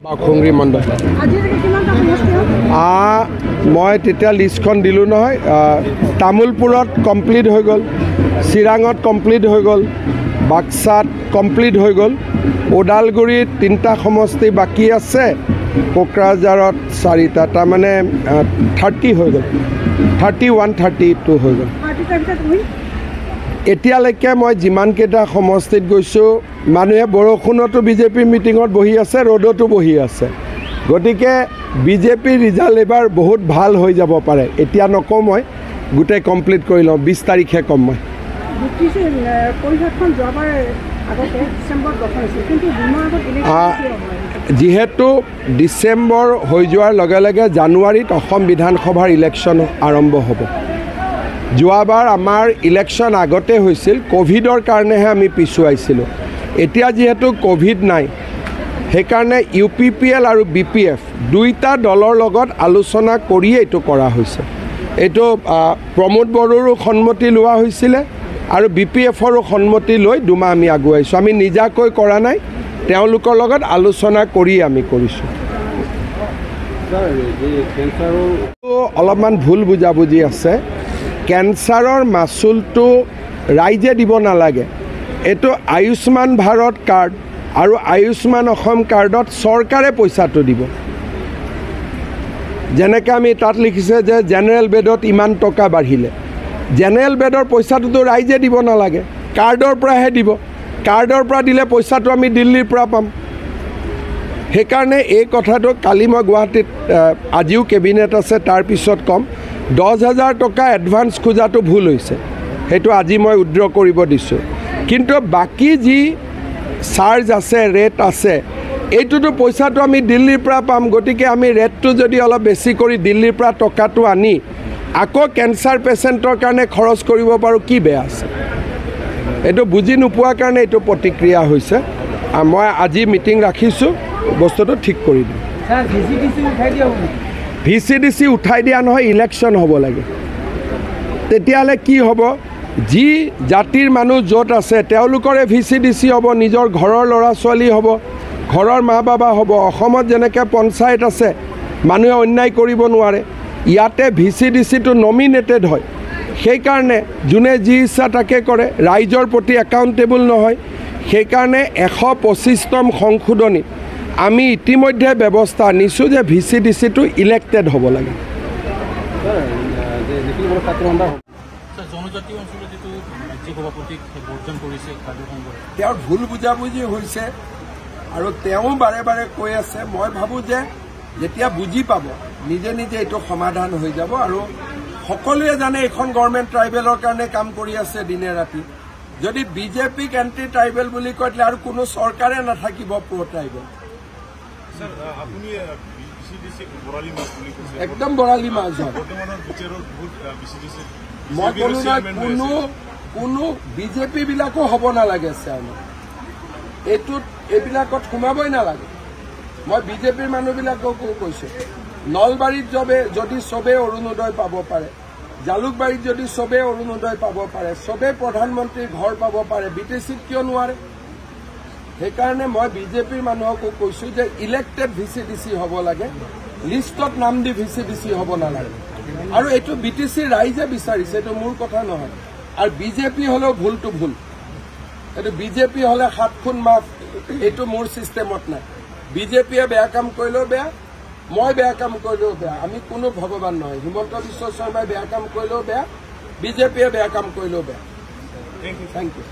বাখুংৰি মণ্ডল মই তেতিয়া লিষ্টখন দিলোঁ নহয়। তামোলপুৰত কমপ্লিট হৈ গ'ল, চিৰাঙত কমপ্লিট হৈ গ'ল, বাক্সাত কমপ্লিট হৈ গ'ল, ওদালগুৰিত 3টা সমষ্টি বাকী আছে, কোকৰাঝাৰত 4টা, তাৰমানে 30 হৈ গ'ল, 31, 32 হৈ গ'ল। এতিয়ালৈকে মই যিমানকেইটা সমষ্টিত গৈছোঁ, মানুহে বৰষুণতো বিজেপিৰ মিটিঙত বহি আছে, ৰ'দতো বহি আছে। গতিকে বিজেপিৰ ৰিজাল্ট এবাৰ বহুত ভাল হৈ যাব পাৰে। এতিয়া নকওঁ, মই গোটেই কমপ্লিট কৰি লওঁ, 20 তাৰিখে ক'ম মই। যিহেতু ডিচেম্বৰ হৈ যোৱাৰ লগে লগে জানুৱাৰীত অসম বিধানসভাৰ ইলেকশ্যন আৰম্ভ হ'ব। যোৱাবাৰ আমাৰ ইলেকশ্যন আগতে হৈছিল, ক'ভিডৰ কাৰণেহে আমি পিছুৱাইছিলোঁ। এতিয়া যিহেতু ক'ভিড নাই, সেইকাৰণে UPPL আৰু BPF দুইটা দলৰ লগত আলোচনা কৰিয়ে এইটো কৰা হৈছে। এইটো প্ৰমোদ বড়োৰো সন্মতি লোৱা হৈছিলে আৰু BPFৰো সন্মতি লৈ দুমাহ আমি আগুৱাইছোঁ। আমি নিজাকৈ কৰা নাই, তেওঁলোকৰ লগত আলোচনা কৰি আমি কৰিছোঁ। অলপমান ভুল বুজাবুজি আছে। কেঞ্চাৰৰ মাচুলটো ৰাইজে দিব নালাগে। এইটো আয়ুষ্মান ভাৰত কাৰ্ড আৰু আয়ুষ্মান অসম কাৰ্ডত চৰকাৰে পইচাটো দিব। যেনেকৈ আমি তাত লিখিছে যে জেনেৰেল বেডত ইমান টকা বাঢ়িলে, জেনেৰেল বেডৰ পইচাটোতো ৰাইজে দিব নালাগে, কাৰ্ডৰ পৰাহে দিব। কাৰ্ডৰ পৰা দিলে পইচাটো আমি দিল্লীৰ পৰা পাম। সেইকাৰণে এই কথাটো কালি মই গুৱাহাটীত, আজিও কেবিনেট আছে, তাৰপিছত ক'ম। 10,000 টকা এডভান্স খোজাটো ভুল হৈছে, সেইটো আজি মই উইথড্ৰ কৰিব দিছোঁ। কিন্তু বাকী যি চাৰ্জ আছে, ৰেট আছে, এইটোতো পইচাটো আমি দিল্লীৰ পৰা পাম। গতিকে আমি ৰেটটো যদি অলপ বেছি কৰি দিল্লীৰ পৰা টকাটো আনি আকৌ কেঞ্চাৰ পেচেণ্টৰ কাৰণে খৰচ কৰিব পাৰোঁ, কি বেয়া আছে? এইটো বুজি নোপোৱাৰ কাৰণে এইটো প্ৰতিক্ৰিয়া হৈছে। মই আজি মিটিং ৰাখিছোঁ, বস্তুটো ঠিক কৰি দিম। VCDC উঠাই দিয়া নহয়, ইলেকশ্যন হ'ব লাগে। তেতিয়াহ'লে কি হ'ব? যি জাতিৰ মানুহ য'ত আছে তেওঁলোকৰে VCDC হ'ব, নিজৰ ঘৰৰ ল'ৰা ছোৱালী হ'ব, ঘৰৰ মা বাবা হ'ব। অসমত যেনেকৈ পঞ্চায়ত আছে, মানুহে অন্যায় কৰিব নোৱাৰে। ইয়াতে VCDCটো নমিনেটেড হয়। সেইকাৰণে যোনে যি ইচ্ছা তাকে কৰে, ৰাইজৰ প্ৰতি একাউণ্টেবল নহয়। সেইকাৰণে 125তম সংশোধনী আমি ইতিমধ্যে ব্যৱস্থা আনিছোঁ যে VCDCটো ইলেক্টেড হ'ব লাগে। তেওঁৰ ভুল বুজাবুজি হৈছে আৰু তেওঁ বাৰে বাৰে কৈ আছে। মই ভাবোঁ যে যেতিয়া বুজি পাব, নিজে নিজে এইটো সমাধান হৈ যাব। আৰু সকলোৱে জানে এইখন গভৰ্ণমেণ্ট ট্ৰাইবেলৰ কাৰণে কাম কৰি আছে দিনে ৰাতি। যদি বিজেপিক এণ্টি ট্ৰাইবেল বুলি কয়, তেতিয়া আৰু কোনো চৰকাৰে নাথাকিব প্ৰ' ট্ৰাইবেল। একদম বৰালি মাছ হয়। মই ক'লো নহয়, কোনো বিজেপি বিলাকো হ'ব নালাগে চেয়াৰমেন। এইবিলাকত সোমাবই নালাগে। মই বিজেপিৰ মানুহবিলাককো কৈছোঁ, নলবাৰীত যদি চবেই অৰুণোদয় পাব পাৰে, জালুকবাৰীত যদি চবেই অৰুণোদয় পাব পাৰে, চবেই প্ৰধানমন্ত্ৰীৰ ঘৰ পাব পাৰে, BTCত কিয় নোৱাৰে? সেইকাৰণে মই বিজেপিৰ মানুহকো কৈছোঁ যে ইলেক্টেড VCDC হ'ব লাগে, লিষ্টত নাম দি VCDC হ'ব নালাগে। আৰু এইটো BTC ৰাইজে বিচাৰিছে, এইটো মোৰ কথা নহয়। আৰু বিজেপি হ'লেও ভুলটো ভুল। এইটো বিজেপি হ'লে 7 খুন মাফ, এইটো মোৰ ছিষ্টেমত নাই। বিজেপিয়ে বেয়া কাম কৰিলেও বেয়া, মই বেয়া কাম কৰিলেও বেয়া। আমি কোনো ভগৱান নহয়। হিমন্ত বিশ্ব শৰ্মাই বেয়া কাম কৰিলেও বেয়া, বিজেপিয়ে বেয়া কাম কৰিলেও বেয়া। Thank U.